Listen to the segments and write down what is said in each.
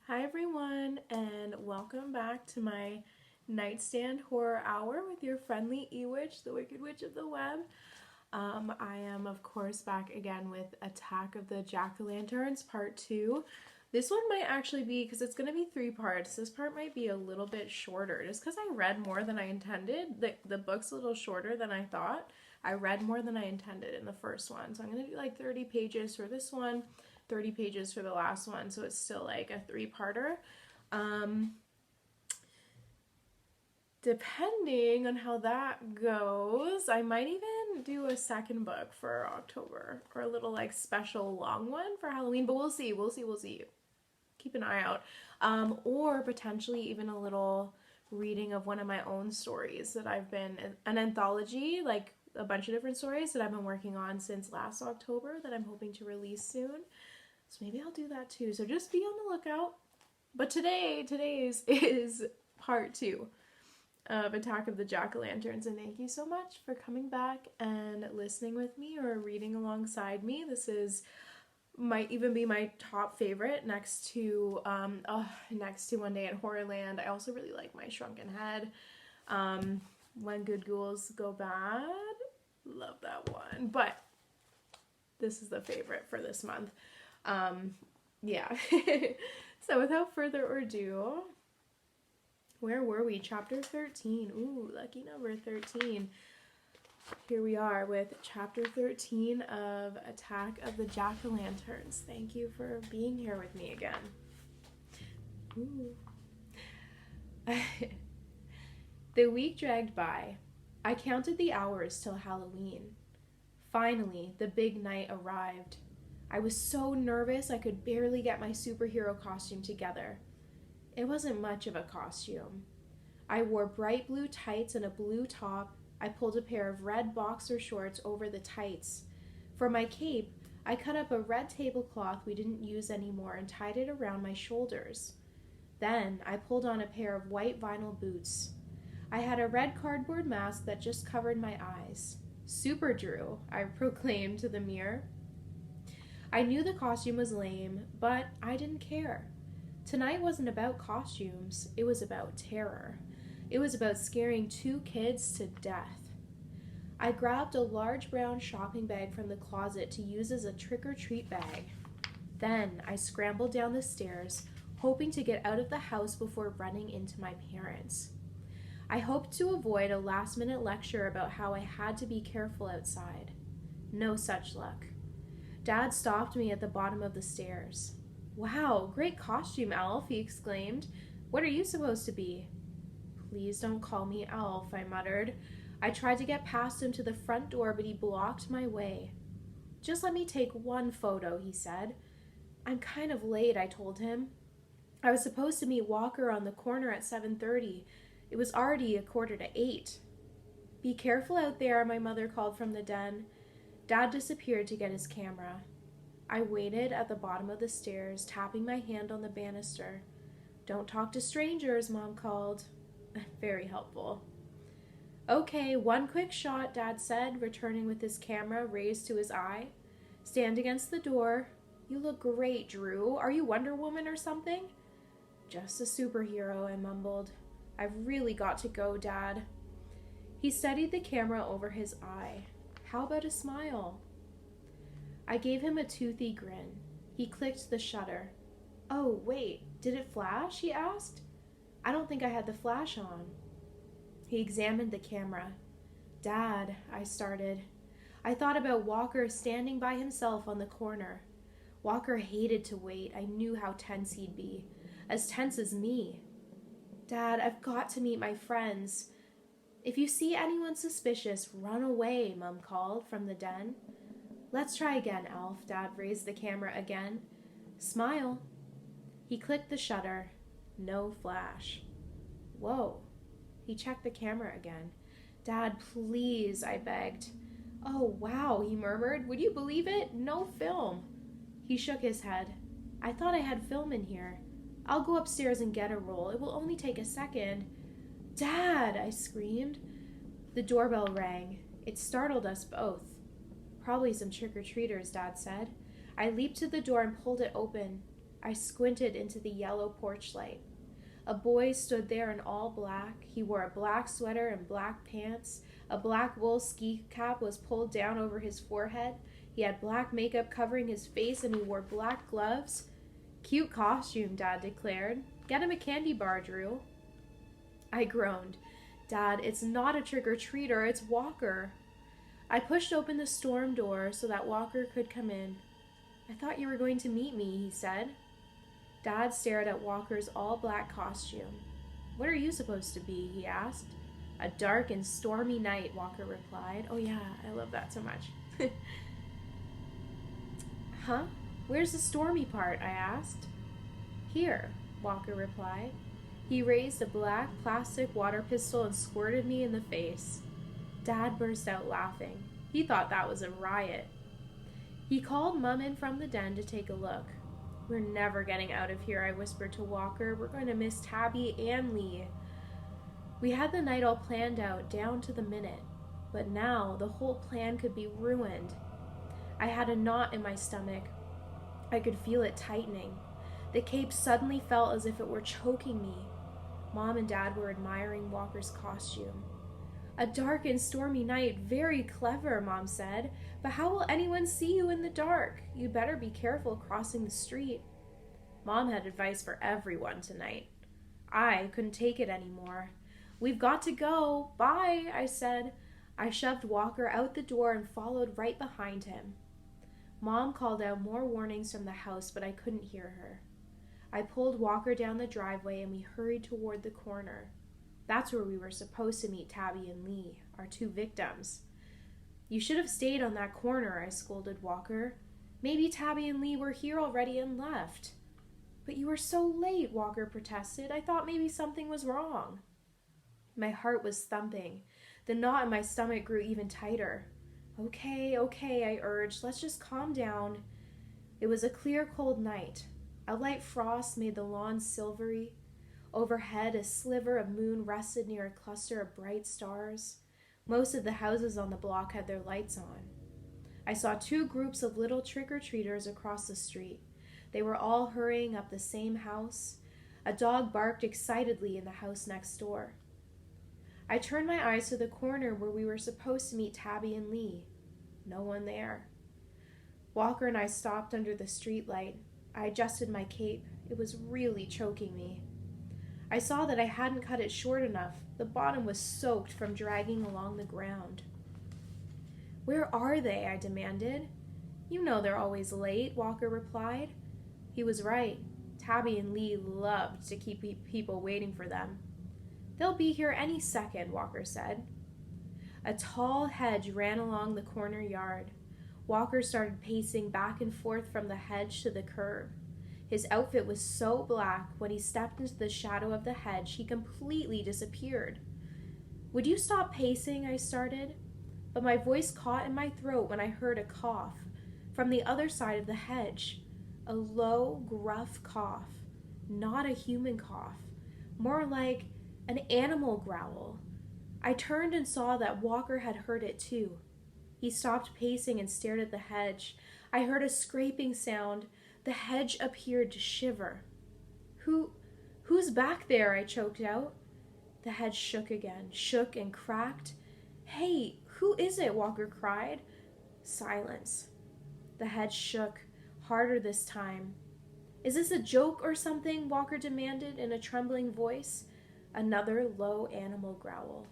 Hi everyone, and welcome back to my nightstand horror hour with your friendly E-Witch, the Wicked Witch of the Web. I am, of course, back again with Attack of the Jack-o'-lanterns Part 2. This one might actually be, because it's going to be 3 parts, this part might be a little bit shorter, just because I read more than I intended. The book's a little shorter than I thought. I read more than I intended in the first one, so I'm going to do like 30 pages for this one, 30 pages for the last one, so it's still like a 3-parter. Depending on how that goes, I might even do a second book for October, or a little like special long one for Halloween, but we'll see, we'll see. Keep an eye out. Or potentially even a little reading of one of my own stories that I've been, an anthology, like a bunch of different stories that I've been working on since last October that I'm hoping to release soon. So maybe I'll do that too. So just be on the lookout. But today's is part 2 of Attack of the Jack-o'-lanterns, and thank you so much for coming back and listening with me or reading alongside me. This is might even be my top favorite next to One Day in Horrorland. I also really like My Shrunken Head. When Good Ghouls Go Bad, love that one. But this is the favorite for this month. Yeah. So without further ado, where were we? Chapter 13. Ooh, lucky number 13. Here we are with chapter 13 of Attack of the Jack-o'-lanterns. Thank you for being here with me again. Ooh. The week dragged by. I counted the hours till Halloween. Finally, the big night arrived. I was so nervous I could barely get my superhero costume together. It wasn't much of a costume. I wore bright blue tights and a blue top. I pulled a pair of red boxer shorts over the tights. For my cape, I cut up a red tablecloth we didn't use anymore and tied it around my shoulders. Then I pulled on a pair of white vinyl boots. I had a red cardboard mask that just covered my eyes. Super Drew, I proclaimed to the mirror. I knew the costume was lame, but I didn't care. Tonight wasn't about costumes, it was about terror. It was about scaring 2 kids to death. I grabbed a large brown shopping bag from the closet to use as a trick-or-treat bag. Then I scrambled down the stairs, hoping to get out of the house before running into my parents. I hoped to avoid a last-minute lecture about how I had to be careful outside. No such luck. Dad stopped me at the bottom of the stairs. "Wow, great costume, Elf," he exclaimed. "What are you supposed to be?" "Please don't call me Elf," I muttered. I tried to get past him to the front door, but he blocked my way. "Just let me take one photo," he said. "I'm kind of late," I told him. I was supposed to meet Walker on the corner at 7:30. It was already 7:45. "Be careful out there," my mother called from the den. Dad disappeared to get his camera. I waited at the bottom of the stairs, tapping my hand on the banister. "Don't talk to strangers," Mom called. Very helpful. "Okay, one quick shot," Dad said, returning with his camera raised to his eye. "Stand against the door. You look great, Drew. Are you Wonder Woman or something?" "Just a superhero," I mumbled. "I've really got to go, Dad." He steadied the camera over his eye. "How about a smile?" I gave him a toothy grin. He clicked the shutter. "Oh, wait, did it flash?" he asked. "I don't think I had the flash on." He examined the camera. "Dad," I started. I thought about Walker standing by himself on the corner. Walker hated to wait. I knew how tense he'd be. As tense as me. "Dad, I've got to meet my friends." "If you see anyone suspicious, run away," Mom called from the den. "Let's try again, Elf." Dad raised the camera again. "Smile." He clicked the shutter. No flash. Whoa. He checked the camera again. "Dad, please," I begged. "Oh, wow," he murmured. "Would you believe it? No film." He shook his head. "I thought I had film in here. I'll go upstairs and get a roll. It will only take a second." "Dad!" I screamed. The doorbell rang. It startled us both. "Probably some trick-or-treaters," Dad said. I leaped to the door and pulled it open. I squinted into the yellow porch light. A boy stood there in all black. He wore a black sweater and black pants. A black wool ski cap was pulled down over his forehead. He had black makeup covering his face, and he wore black gloves. Cute costume, Dad declared. Get him a candy bar, Drew. I groaned. Dad, it's not a trick-or-treater, it's Walker. I pushed open the storm door so that Walker could come in. I thought you were going to meet me, he said. Dad stared at Walker's all-black costume. What are you supposed to be, he asked. A dark and stormy night, Walker replied. Oh yeah, I love that so much. Huh? Where's the stormy part, I asked. Here, Walker replied. He raised a black plastic water pistol and squirted me in the face. Dad burst out laughing. He thought that was a riot. He called Mum in from the den to take a look. We're never getting out of here, I whispered to Walker. We're going to miss Tabby and Lee. We had the night all planned out, down to the minute. But now the whole plan could be ruined. I had a knot in my stomach. I could feel it tightening. The cape suddenly felt as if it were choking me. Mom and Dad were admiring Walker's costume. A dark and stormy night, very clever, Mom said. But how will anyone see you in the dark? You'd better be careful crossing the street. Mom had advice for everyone tonight. I couldn't take it anymore. We've got to go. Bye, I said. I shoved Walker out the door and followed right behind him. Mom called out more warnings from the house, but I couldn't hear her. I pulled Walker down the driveway and we hurried toward the corner. That's where we were supposed to meet Tabby and Lee, our two victims. You should have stayed on that corner, I scolded Walker. Maybe Tabby and Lee were here already and left. But you were so late, Walker protested. I thought maybe something was wrong. My heart was thumping. The knot in my stomach grew even tighter. Okay, I urged. Let's just calm down. It was a clear, cold night. A light frost made the lawn silvery. Overhead, a sliver of moon rested near a cluster of bright stars. Most of the houses on the block had their lights on. I saw two groups of little trick-or-treaters across the street. They were all hurrying up the same house. A dog barked excitedly in the house next door. I turned my eyes to the corner where we were supposed to meet Tabby and Lee. No one there. Walker and I stopped under the streetlight. I adjusted my cape. It was really choking me. I saw that I hadn't cut it short enough. The bottom was soaked from dragging along the ground. Where are they? I demanded. You know they're always late, Walker replied. He was right. Tabby and Lee loved to keep people waiting for them. They'll be here any second, Walker said. A tall hedge ran along the corner yard. Walker started pacing back and forth from the hedge to the curb. His outfit was so black, when he stepped into the shadow of the hedge, he completely disappeared. Would you stop pacing? I started. But my voice caught in my throat when I heard a cough from the other side of the hedge. A low, gruff cough. Not a human cough. More like an animal growl. I turned and saw that Walker had heard it too. He stopped pacing and stared at the hedge. I heard a scraping sound. The hedge appeared to shiver. Who's back there? I choked out. The hedge shook again, shook and cracked. Hey, who is it? Walker cried. Silence. The hedge shook, harder this time. Is this a joke or something? Walker demanded in a trembling voice. Another low animal growl.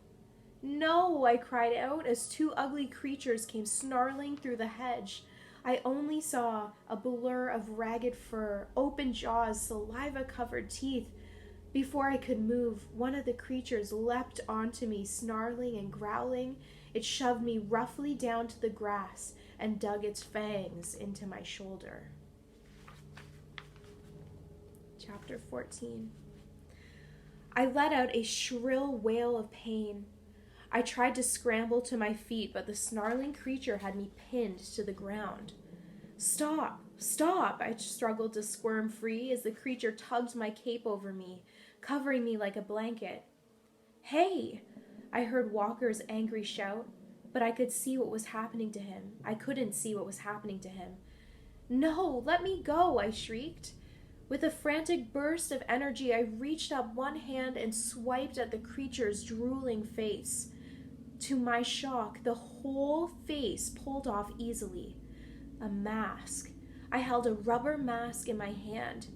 No, I cried out as two ugly creatures came snarling through the hedge. I only saw a blur of ragged fur, open jaws, saliva-covered teeth. Before I could move, one of the creatures leapt onto me, snarling and growling. It shoved me roughly down to the grass and dug its fangs into my shoulder. Chapter 14. I let out a shrill wail of pain. I tried to scramble to my feet, but the snarling creature had me pinned to the ground. Stop! Stop! I struggled to squirm free as the creature tugged my cape over me, covering me like a blanket. Hey! I heard Walker's angry shout, but I could see what was happening to him. I couldn't see what was happening to him. No! Let me go! I shrieked. With a frantic burst of energy, I reached up one hand and swiped at the creature's drooling face. To my shock, the whole face pulled off easily. A mask. I held a rubber mask in my hand.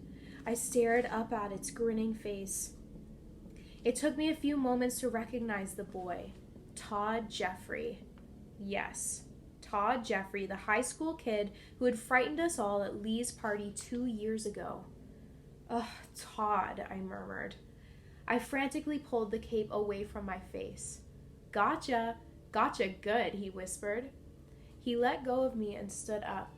I stared up at its grinning face. It took me a few moments to recognize the boy. Todd Jeffrey. Yes, Todd Jeffrey, the high school kid who had frightened us all at Lee's party 2 years ago. Ugh, Todd, I murmured. I frantically pulled the cape away from my face. Gotcha, gotcha good, he whispered. He let go of me and stood up.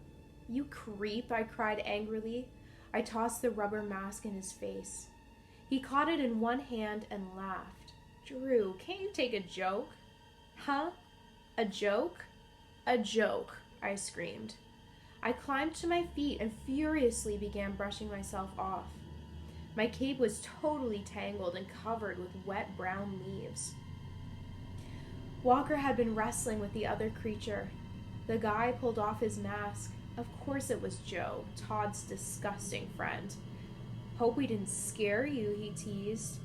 You creep, I cried angrily. I tossed the rubber mask in his face. He caught it in one hand and laughed. Drew, can't you take a joke? Huh? A joke? A joke, I screamed. I climbed to my feet and furiously began brushing myself off. My cape was totally tangled and covered with wet brown leaves. Walker had been wrestling with the other creature. The guy pulled off his mask. Of course it was Joe, Todd's disgusting friend. Hope we didn't scare you, he teased.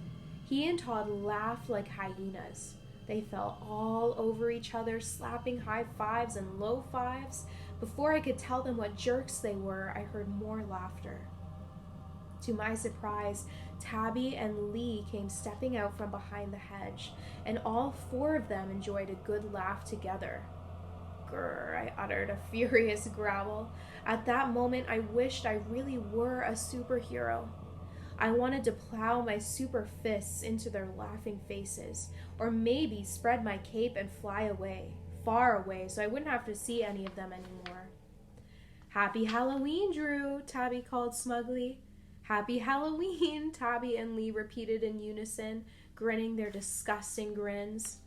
He and Todd laughed like hyenas. They fell all over each other, slapping high fives and low fives. Before I could tell them what jerks they were, I heard more laughter. To my surprise, Tabby and Lee came stepping out from behind the hedge, and all 4 of them enjoyed a good laugh together. Grr, I uttered a furious growl. At that moment, I wished I really were a superhero. I wanted to plow my super fists into their laughing faces, or maybe spread my cape and fly away, far away, so I wouldn't have to see any of them anymore. Happy Halloween, Drew, Tabby called smugly. Happy Halloween, Tabby and Lee repeated in unison, grinning their disgusting grins.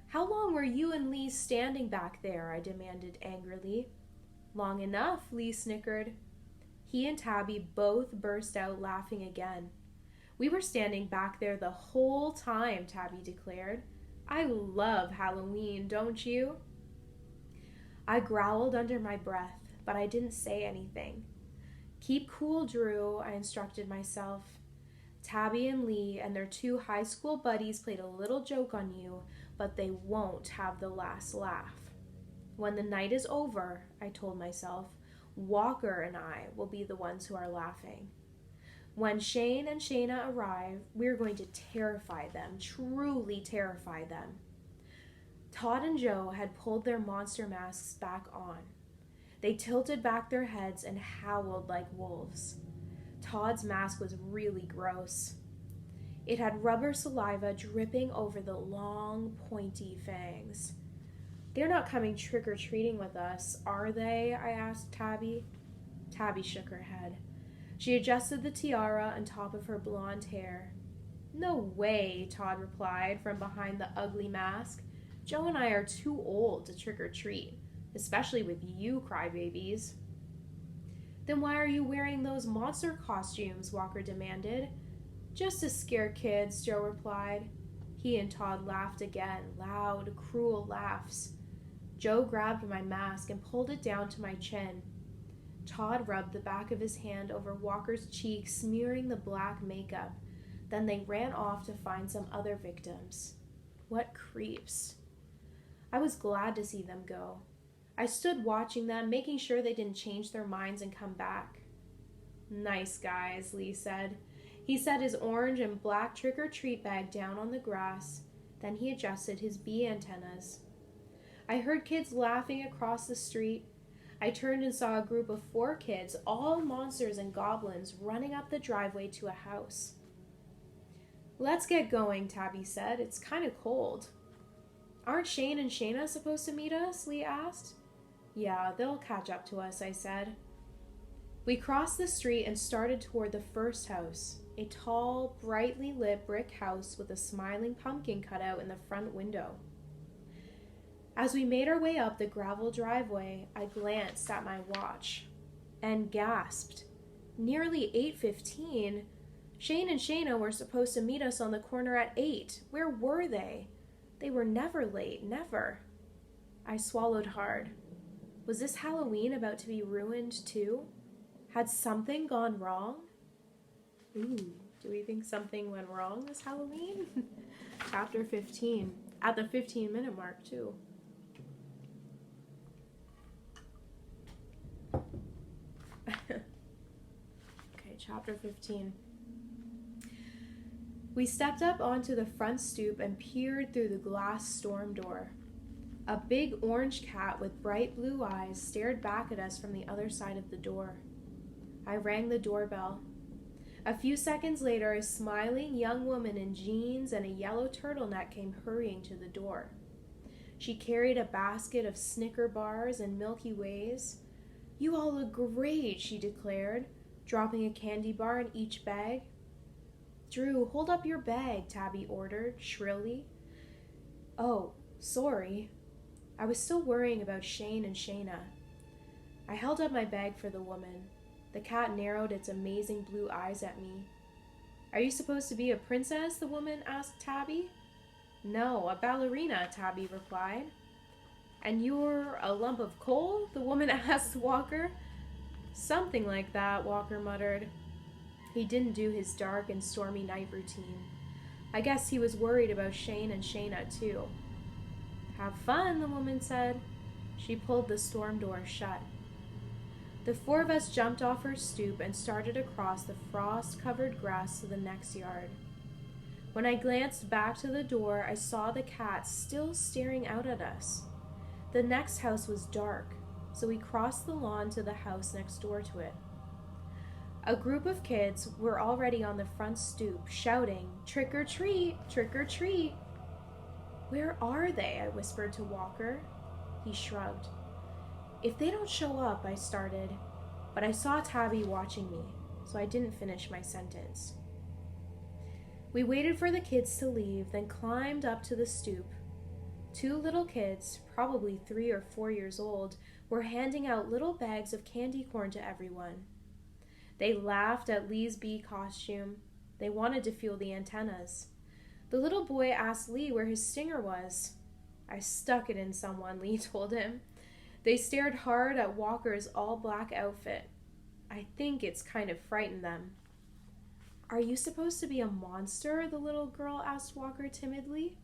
How long were you and Lee standing back there? I demanded angrily. Long enough, Lee snickered. He and Tabby both burst out laughing again. We were standing back there the whole time, Tabby declared. I love Halloween, don't you? I growled under my breath, but I didn't say anything. Keep cool, Drew, I instructed myself. Tabby and Lee and their 2 high school buddies played a little joke on you, but they won't have the last laugh. When the night is over, I told myself, Walker and I will be the ones who are laughing. When Shane and Shayna arrive, we're going to terrify them, truly terrify them. Todd and Joe had pulled their monster masks back on. They tilted back their heads and howled like wolves. Todd's mask was really gross. It had rubber saliva dripping over the long, pointy fangs. They're not coming trick-or-treating with us, are they? I asked Tabby. Tabby shook her head. She adjusted the tiara on top of her blonde hair. No way, Todd replied from behind the ugly mask. Joe and I are too old to trick-or-treat, especially with you crybabies. Then why are you wearing those monster costumes? Walker demanded. Just to scare kids, Joe replied. He and Todd laughed again, loud, cruel laughs. Joe grabbed my mask and pulled it down to my chin. Todd rubbed the back of his hand over Walker's cheek, smearing the black makeup. Then they ran off to find some other victims. What creeps. I was glad to see them go. I stood watching them, making sure they didn't change their minds and come back. Nice guys, Lee said. He set his orange and black trick-or-treat bag down on the grass. Then he adjusted his bee antennas. I heard kids laughing across the street. I turned and saw a group of 4 kids, all monsters and goblins, running up the driveway to a house. Let's get going, Tabby said. It's kind of cold. Aren't Shane and Shayna supposed to meet us? Lee asked. Yeah, they'll catch up to us, I said. We crossed the street and started toward the first house, a tall, brightly lit brick house with a smiling pumpkin cut out in the front window. As we made our way up the gravel driveway, I glanced at my watch and gasped. Nearly 8:15. Shane and Shayna were supposed to meet us on the corner at 8. Where were they? They were never late, never. I swallowed hard. Was this Halloween about to be ruined too? Had something gone wrong? Ooh, do we think something went wrong this Halloween? Chapter 15. At the 15-minute mark, too. Okay, chapter 15. We stepped up onto the front stoop and peered through the glass storm door. A big orange cat with bright blue eyes stared back at us from the other side of the door. I rang the doorbell. A few seconds later, a smiling young woman in jeans and a yellow turtleneck came hurrying to the door. She carried a basket of Snicker bars and Milky Ways. "You all look great," she declared, dropping a candy bar in each bag. "Drew, hold up your bag," Tabby ordered, shrilly. "Oh, sorry." I was still worrying about Shane and Shayna. I held up my bag for the woman. The cat narrowed its amazing blue eyes at me. "Are you supposed to be a princess?" the woman asked Tabby. "No, a ballerina," Tabby replied. "And you're a lump of coal?" the woman asked Walker. "Something like that," Walker muttered. He didn't do his dark and stormy night routine. I guess he was worried about Shane and Shayna too. "Have fun," the woman said. She pulled the storm door shut. The four of us jumped off her stoop and started across the frost-covered grass to the next yard. When I glanced back to the door, I saw the cat still staring out at us. The next house was dark, so we crossed the lawn to the house next door to it. A group of kids were already on the front stoop, shouting, "Trick or treat! Trick or treat!" "Where are they?" I whispered to Walker. He shrugged. "If they don't show up," I started, but I saw Tabby watching me, so I didn't finish my sentence. We waited for the kids to leave, then climbed up to the stoop. Two little kids, probably 3 or 4 years old, were handing out little bags of candy corn to everyone. They laughed at Lee's bee costume. They wanted to feel the antennas. The little boy asked Lee where his stinger was. "I stuck it in someone," Lee told him. They stared hard at Walker's all-black outfit. I think it's kind of frightened them. "Are you supposed to be a monster?" the little girl asked Walker timidly.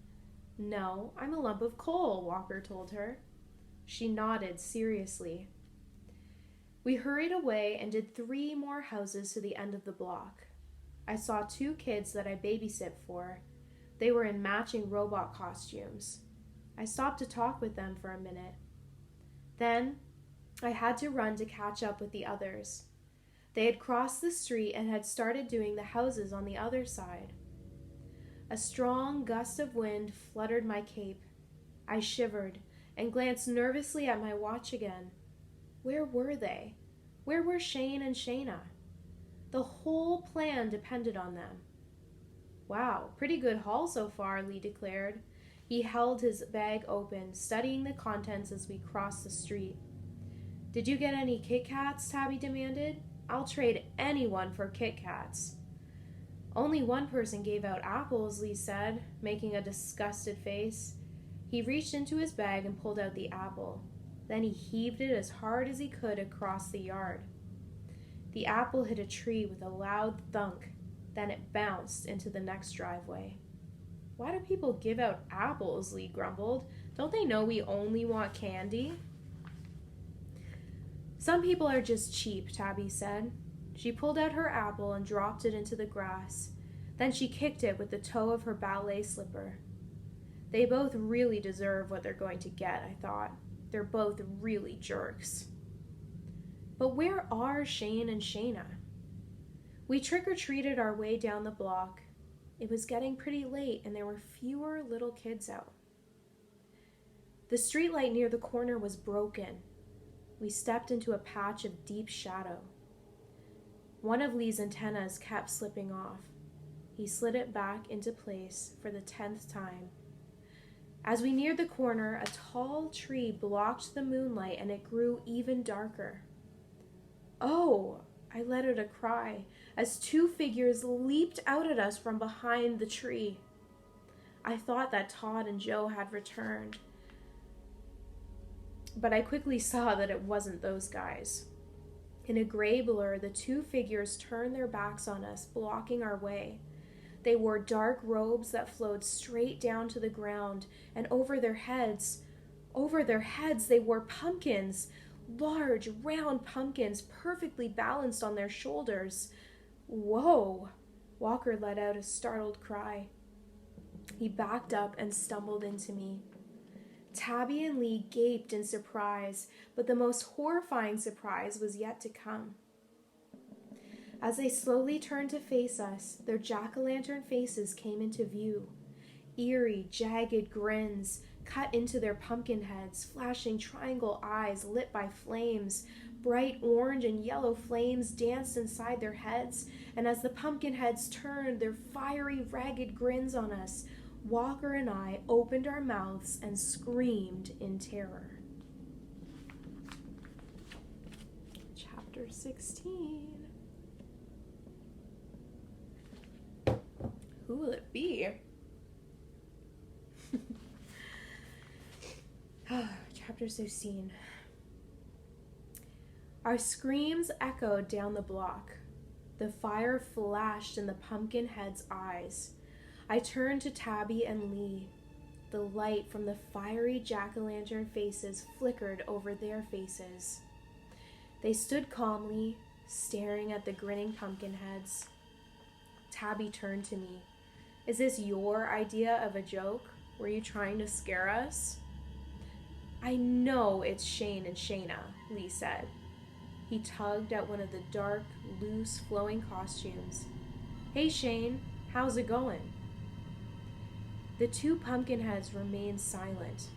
"No, I'm a lump of coal," Walker told her. She nodded seriously. We hurried away and did 3 more houses to the end of the block. I saw 2 kids that I babysit for. They were in matching robot costumes. I stopped to talk with them for a minute. Then I had to run to catch up with the others. They had crossed the street and had started doing the houses on the other side. A strong gust of wind fluttered my cape. I shivered and glanced nervously at my watch again. Where were they? Where were Shane and Shayna? The whole plan depended on them. "Wow, pretty good haul so far," Lee declared. He held his bag open, studying the contents as we crossed the street. "Did you get any Kit Kats?" Tabby demanded. "I'll trade anyone for Kit Kats." "Only one person gave out apples," Lee said, making a disgusted face. He reached into his bag and pulled out the apple. Then he heaved it as hard as he could across the yard. The apple hit a tree with a loud thunk. Then it bounced into the next driveway. "Why do people give out apples?" Lee grumbled. "Don't they know we only want candy?" "Some people are just cheap," Tabby said. She pulled out her apple and dropped it into the grass. Then she kicked it with the toe of her ballet slipper. They both really deserve what they're going to get, I thought. They're both really jerks. But where are Shane and Shayna? We trick-or-treated our way down the block. It was getting pretty late and there were fewer little kids out. The streetlight near the corner was broken. We stepped into a patch of deep shadow. One of Lee's antennas kept slipping off. He slid it back into place for the 10th time. As we neared the corner, a tall tree blocked the moonlight and it grew even darker. "Oh!" I let out a cry as 2 figures leaped out at us from behind the tree. I thought that Todd and Joe had returned, but I quickly saw that it wasn't those guys. In a gray blur, the two figures turned their backs on us, blocking our way. They wore dark robes that flowed straight down to the ground, and over their heads, they wore pumpkins, large, round pumpkins, perfectly balanced on their shoulders. Whoa! Walker let out a startled cry. He backed up and stumbled into me. Tabby and Lee gaped in surprise, but the most horrifying surprise was yet to come. As they slowly turned to face us, their jack-o'-lantern faces came into view. Eerie, jagged grins cut into their pumpkin heads, flashing triangle eyes lit by flames. Bright orange and yellow flames danced inside their heads, and as the pumpkin heads turned their fiery, ragged grins on us, Walker and I opened our mouths and screamed in terror. Chapter 16. Who will it be? Chapter 16. Our screams echoed down the block. The fire flashed in the pumpkin heads' eyes. I turned to Tabby and Lee. The light from the fiery jack-o'-lantern faces flickered over their faces. They stood calmly, staring at the grinning pumpkin heads. Tabby turned to me. "Is this your idea of a joke? Were you trying to scare us?" "I know it's Shane and Shayna," Lee said. He tugged at one of the dark, loose, flowing costumes. "Hey Shane, how's it going?" The two pumpkin heads remained silent.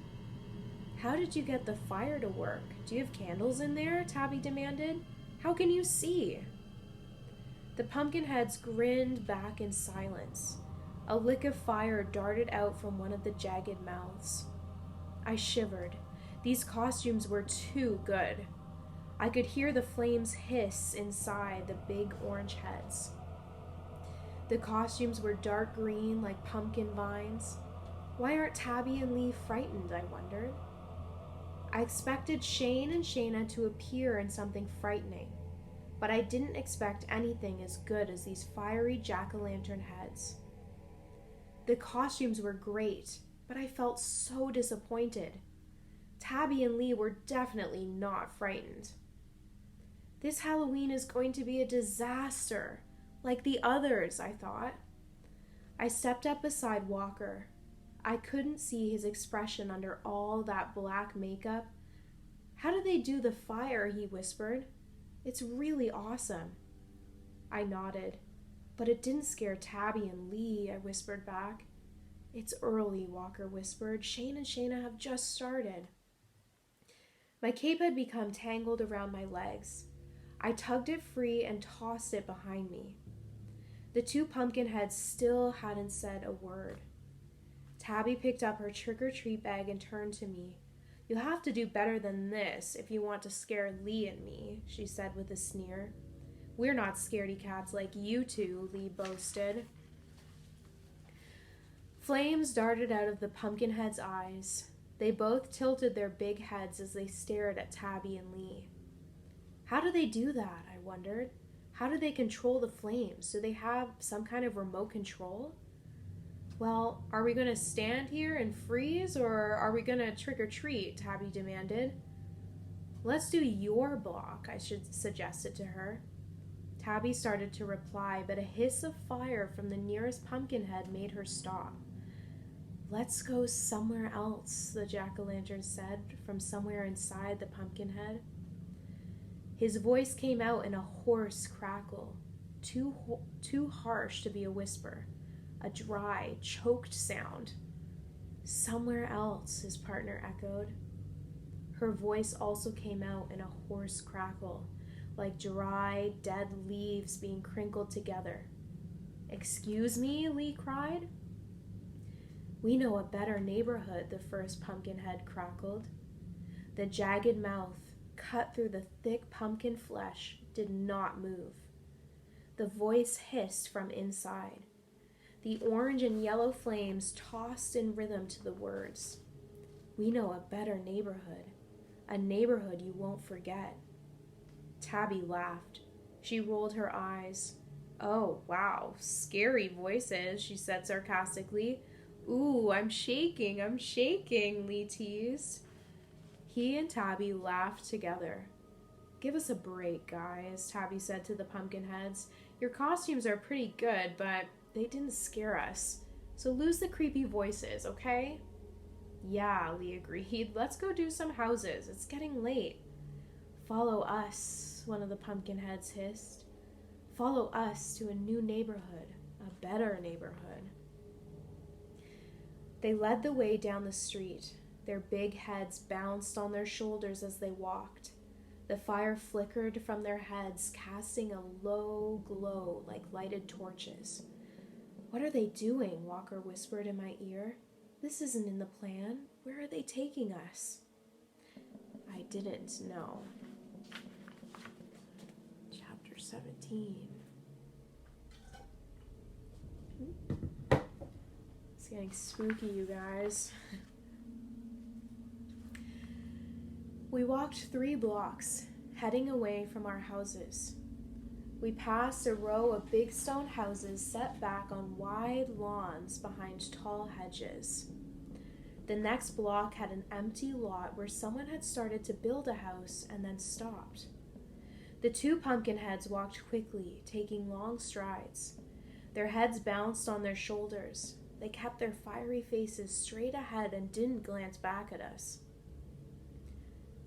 "How did you get the fire to work? Do you have candles in there?" Tabby demanded. "How can you see?" The pumpkin heads grinned back in silence. A lick of fire darted out from one of the jagged mouths. I shivered. These costumes were too good. I could hear the flames hiss inside the big orange heads. The costumes were dark green like pumpkin vines. Why aren't Tabby and Lee frightened, I wondered. I expected Shane and Shayna to appear in something frightening, but I didn't expect anything as good as these fiery jack-o'-lantern heads. The costumes were great, but I felt so disappointed. Tabby and Lee were definitely not frightened. This Halloween is going to be a disaster, like the others, I thought. I stepped up beside Walker. I couldn't see his expression under all that black makeup. "How do they do the fire?" he whispered. "It's really awesome." I nodded. "But it didn't scare Tabby and Lee," I whispered back. "It's early," Walker whispered. "Shane and Shayna have just started." My cape had become tangled around my legs. I tugged it free and tossed it behind me. The two pumpkin heads still hadn't said a word. Tabby picked up her trick-or-treat bag and turned to me. "You'll have to do better than this if you want to scare Lee and me," she said with a sneer. "We're not scaredy cats like you two," Lee boasted. Flames darted out of the pumpkin heads' eyes. They both tilted their big heads as they stared at Tabby and Lee. How do they do that, I wondered. How do they control the flames? Do they have some kind of remote control? "Well, are we going to stand here and freeze, or are we going to trick-or-treat?" Tabby demanded. "Let's do your block," I suggested to her. Tabby started to reply, but a hiss of fire from the nearest pumpkin head made her stop. "Let's go somewhere else," the jack-o'-lantern said from somewhere inside the pumpkin head. His voice came out in a hoarse crackle, too harsh to be a whisper, a dry, choked sound. "Somewhere else," his partner echoed. Her voice also came out in a hoarse crackle, like dry, dead leaves being crinkled together. "Excuse me?" Lee cried. "We know a better neighborhood," the first pumpkin head crackled. The jagged mouth, cut through the thick pumpkin flesh, did not move. The voice hissed from inside. The orange and yellow flames tossed in rhythm to the words. "We know a better neighborhood, a neighborhood you won't forget." Tabby laughed. She rolled her eyes. "Oh, wow, scary voices," she said sarcastically. "Ooh, I'm shaking, Lee teased. He and Tabby laughed together. "Give us a break, guys," Tabby said to the Pumpkinheads. "Your costumes are pretty good, but they didn't scare us. So lose the creepy voices, okay?" "Yeah," Lee agreed. "Let's go do some houses. It's getting late." "Follow us," one of the Pumpkinheads hissed. "Follow us to a new neighborhood, a better neighborhood." They led the way down the street. Their big heads bounced on their shoulders as they walked. The fire flickered from their heads, casting a low glow like lighted torches. "What are they doing?" Walker whispered in my ear. "This isn't in the plan. Where are they taking us?" I didn't know. Chapter 17. It's getting spooky, you guys. We walked 3 blocks, heading away from our houses. We passed a row of big stone houses set back on wide lawns behind tall hedges. The next block had an empty lot where someone had started to build a house and then stopped. The 2 Pumpkinheads walked quickly, taking long strides. Their heads bounced on their shoulders. They kept their fiery faces straight ahead and didn't glance back at us.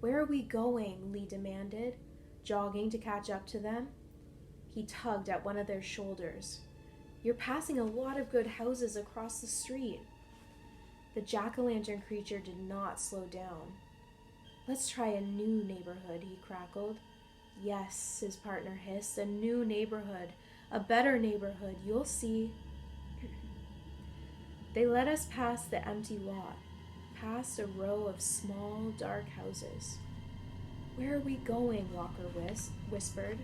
"Where are we going?" Lee demanded, jogging to catch up to them. He tugged at one of their shoulders. "You're passing a lot of good houses across the street." The jack-o'-lantern creature did not slow down. "Let's try a new neighborhood," he crackled. "Yes," his partner hissed, "a new neighborhood, a better neighborhood, you'll see." They led us past the empty lot, past a row of small, dark houses. "Where are we going?" Walker whispered.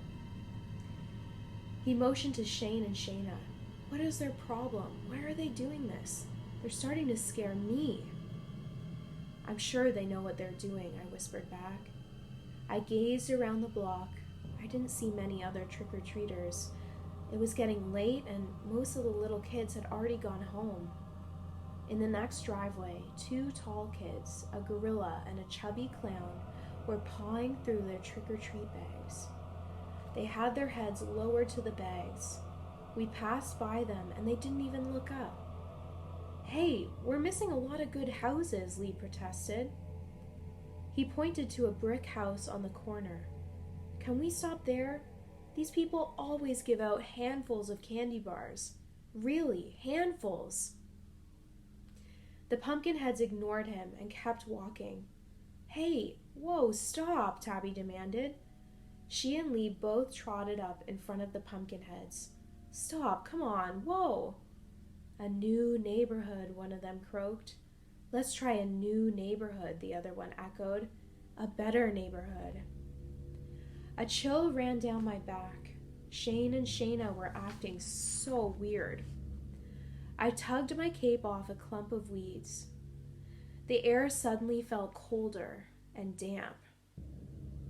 He motioned to Shane and Shayna. "What is their problem? Why are they doing this? They're starting to scare me." "I'm sure they know what they're doing," I whispered back. I gazed around the block. I didn't see many other trick-or-treaters. It was getting late, and most of the little kids had already gone home. In the next driveway, 2 tall kids, a gorilla and a chubby clown, were pawing through their trick-or-treat bags. They had their heads lowered to the bags. We passed by them, and they didn't even look up. "Hey, we're missing a lot of good houses," Lee protested. He pointed to a brick house on the corner. "Can we stop there? These people always give out handfuls of candy bars. Really, handfuls." The Pumpkinheads ignored him and kept walking. "Hey, whoa, stop," Tabby demanded. She and Lee both trotted up in front of the Pumpkinheads. "Stop, come on, whoa." "A new neighborhood," one of them croaked. "Let's try a new neighborhood," the other one echoed. "A better neighborhood." A chill ran down my back. Shane and Shayna were acting so weird. I tugged my cape off a clump of weeds. The air suddenly felt colder and damp.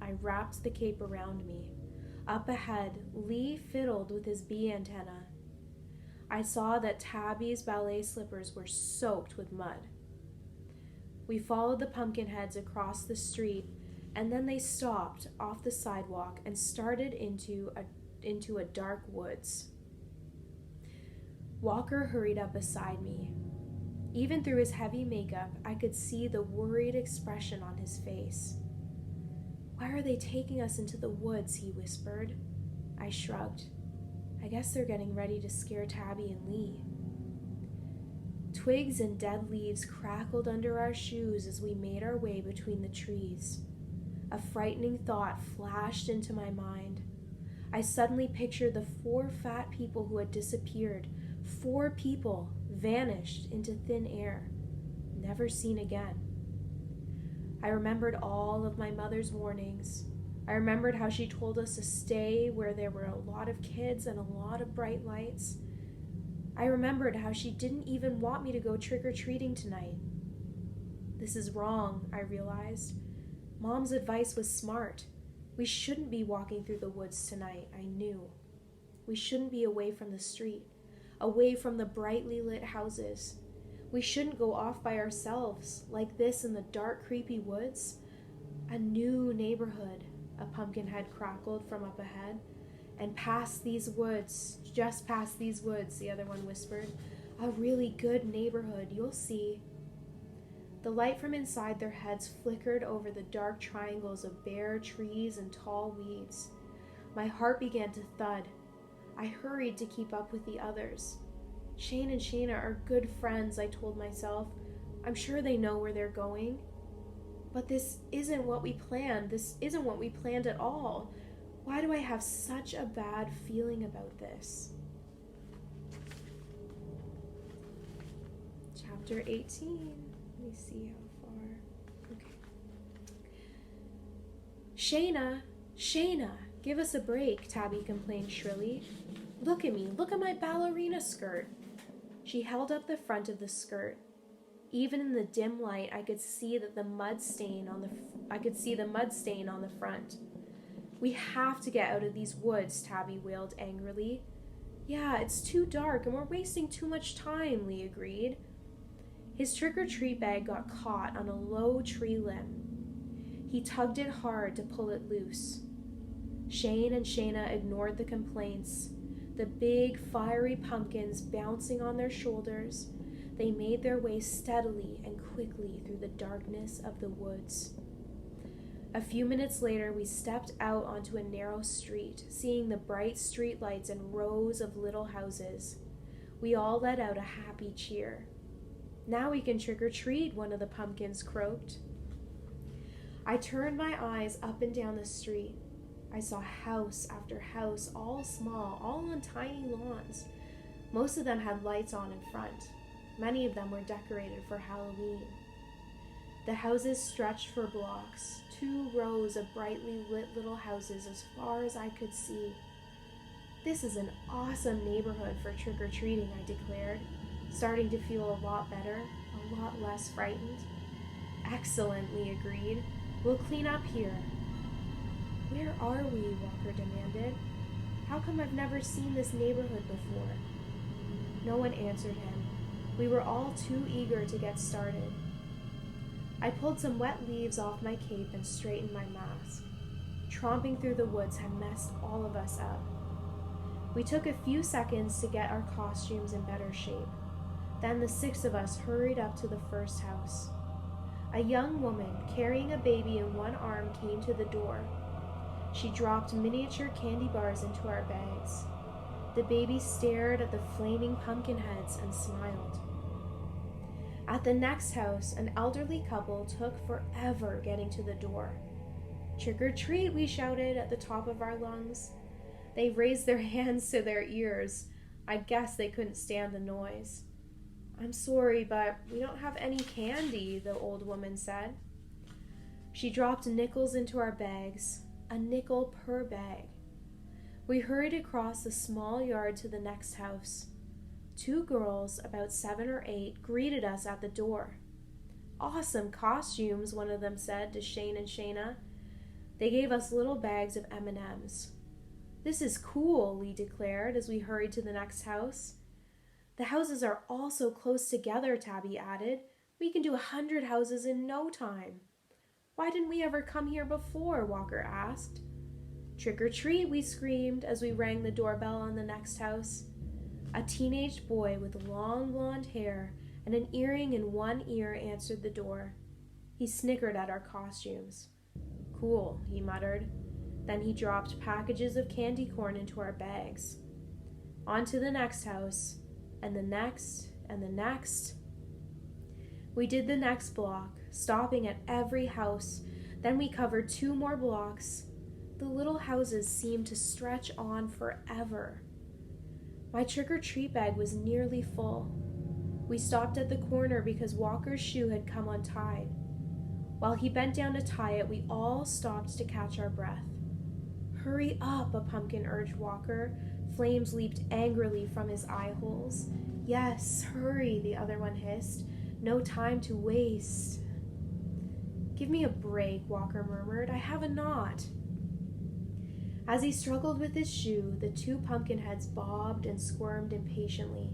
I wrapped the cape around me. Up ahead, Lee fiddled with his bee antenna. I saw that Tabby's ballet slippers were soaked with mud. We followed the Pumpkinheads across the street, and then they stopped off the sidewalk and started into a dark woods. Walker hurried up beside me. Even through his heavy makeup, I could see the worried expression on his face. "Why are they taking us into the woods?" he whispered. I shrugged. "I guess they're getting ready to scare Tabby and Lee." Twigs and dead leaves crackled under our shoes as we made our way between the trees. A frightening thought flashed into my mind. I suddenly pictured the 4 fat people who had disappeared. 4 people vanished into thin air, never seen again. I remembered all of my mother's warnings. I remembered how she told us to stay where there were a lot of kids and a lot of bright lights. I remembered how she didn't even want me to go trick-or-treating tonight. This is wrong, I realized. Mom's advice was smart. We shouldn't be walking through the woods tonight, I knew. We shouldn't be away from the street, away from the brightly lit houses. We shouldn't go off by ourselves, like this in the dark, creepy woods. A new neighborhood, a pumpkin head crackled from up ahead. And past these woods, just past these woods, the other one whispered. A really good neighborhood, you'll see. The light from inside their heads flickered over the dark triangles of bare trees and tall weeds. My heart began to thud. I hurried to keep up with the others. Shane and Shayna are good friends, I told myself. I'm sure they know where they're going. But this isn't what we planned. This isn't what we planned at all. Why do I have such a bad feeling about this? Chapter 18. Let me see how far. Okay. Shayna, give us a break, Tabby complained shrilly. Look at me, look at my ballerina skirt. She held up the front of the skirt. Even in the dim light, I could see the mud stain on the front. We have to get out of these woods, Tabby wailed angrily. Yeah, it's too dark and we're wasting too much time, Lee agreed. His trick-or-treat bag got caught on a low tree limb. He tugged it hard to pull it loose. Shane and Shayna ignored the complaints. The big, fiery pumpkins bouncing on their shoulders, they made their way steadily and quickly through the darkness of the woods. A few minutes later, we stepped out onto a narrow street, seeing the bright street lights and rows of little houses. We all let out a happy cheer. Now we can trick-or-treat, one of the pumpkins croaked. I turned my eyes up and down the street. I saw house after house, all small, all on tiny lawns. Most of them had lights on in front. Many of them were decorated for Halloween. The houses stretched for blocks, 2 rows of brightly lit little houses as far as I could see. This is an awesome neighborhood for trick-or-treating, I declared, starting to feel a lot better, a lot less frightened. Excellently agreed. We'll clean up here. Where are we? Walker demanded. How come I've never seen this neighborhood before? No one answered him. We were all too eager to get started. I pulled some wet leaves off my cape and straightened my mask. Tromping through the woods had messed all of us up. We took a few seconds to get our costumes in better shape. Then the 6 of us hurried up to the first house. A young woman carrying a baby in one arm came to the door. She dropped miniature candy bars into our bags. The baby stared at the flaming pumpkin heads and smiled. At the next house, an elderly couple took forever getting to the door. Trick or treat, we shouted at the top of our lungs. They raised their hands to their ears. I guess they couldn't stand the noise. I'm sorry, but we don't have any candy, the old woman said. She dropped nickels into our bags, a nickel per bag. We hurried across the small yard to the next house. 2 girls, about 7 or 8, greeted us at the door. Awesome costumes, one of them said to Shane and Shayna. They gave us little bags of M&Ms. This is cool, Lee declared as we hurried to the next house. The houses are all so close together, Tabby added. We can do 100 houses in no time. Why didn't we ever come here before? Walker asked. Trick or treat, we screamed as we rang the doorbell on the next house. A teenage boy with long blonde hair and an earring in one ear answered the door. He snickered at our costumes. Cool, he muttered. Then he dropped packages of candy corn into our bags. On to the next house, and the next, and the next. We did the next block, stopping at every house. Then we covered 2 more blocks. The little houses seemed to stretch on forever. My trick-or-treat bag was nearly full. We stopped at the corner because Walker's shoe had come untied. While he bent down to tie it, we all stopped to catch our breath. Hurry up, a pumpkin urged Walker. Flames leaped angrily from his eye holes. Yes, hurry, the other one hissed. No time to waste. Give me a break, Walker murmured. I have a knot. As he struggled with his shoe, the two pumpkin heads bobbed and squirmed impatiently.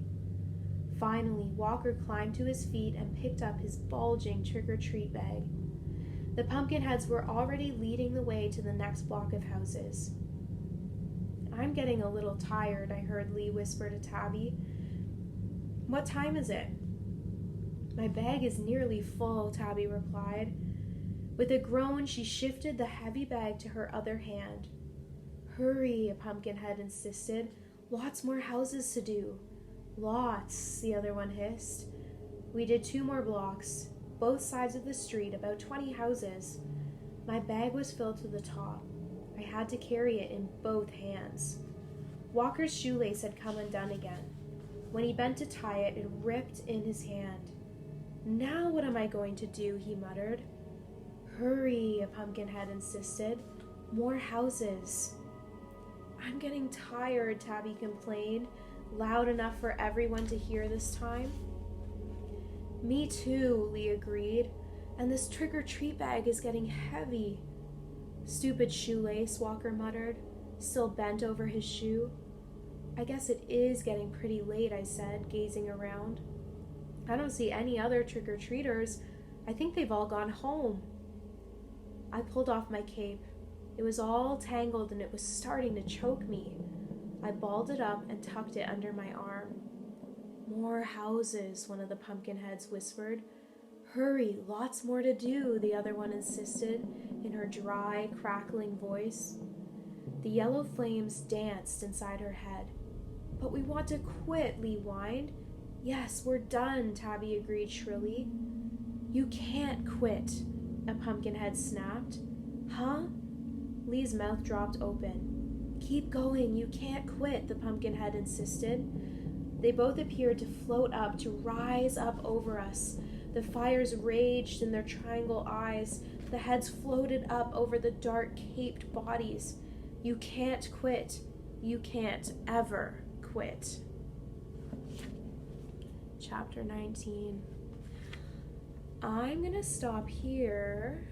Finally, Walker climbed to his feet and picked up his bulging trick-or-treat bag. The pumpkin heads were already leading the way to the next block of houses. "I'm getting a little tired," I heard Lee whisper to Tabby. "What time is it?" "My bag is nearly full," Tabby replied. With a groan, she shifted the heavy bag to her other hand. "Hurry," a pumpkinhead insisted. "Lots more houses to do." "Lots," the other one hissed. We did 2 more blocks, both sides of the street, about 20 houses. My bag was filled to the top. I had to carry it in both hands. Walker's shoelace had come undone again. When he bent to tie it, it ripped in his hand. "Now what am I going to do?" he muttered. "Hurry," a pumpkinhead insisted. "More houses." "I'm getting tired," Tabby complained, loud enough for everyone to hear this time. "Me too," Lee agreed. "And this trick-or-treat bag is getting heavy." "Stupid shoelace," Walker muttered, still bent over his shoe. "I guess it is getting pretty late," I said, gazing around. "I don't see any other trick-or-treaters. I think they've all gone home." I pulled off my cape. It was all tangled and it was starting to choke me. I balled it up and tucked it under my arm. "More houses," one of the pumpkin heads whispered. "Hurry, lots more to do," the other one insisted in her dry, crackling voice. The yellow flames danced inside her head. "But we want to quit," Lee whined. "Yes, we're done," Tabby agreed shrilly. "You can't quit," a pumpkinhead snapped. "Huh?" Lee's mouth dropped open. "Keep going, you can't quit," the pumpkinhead insisted. They both appeared to float up, to rise up over us. The fires raged in their triangle eyes. The heads floated up over the dark, caped bodies. "You can't quit. You can't ever quit." Chapter 19. I'm going to stop here,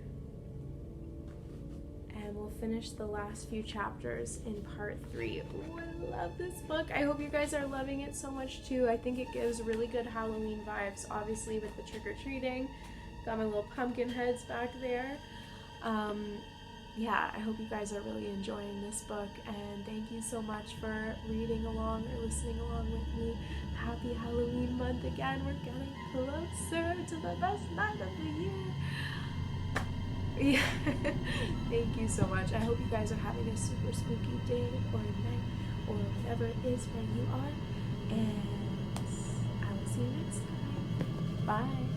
and we'll finish the last few chapters in part 3. Ooh, I love this book. I hope you guys are loving it so much too. I think it gives really good Halloween vibes, obviously with the trick-or-treating. Got my little pumpkin heads back there. Yeah, I hope you guys are really enjoying this book, and thank you so much for reading along or listening along with me. Happy Halloween month again. We're getting closer to the best night of the year. Yeah. Thank you so much. I hope you guys are having a super spooky day or night or whatever it is where you are, and I will see you next time. Bye.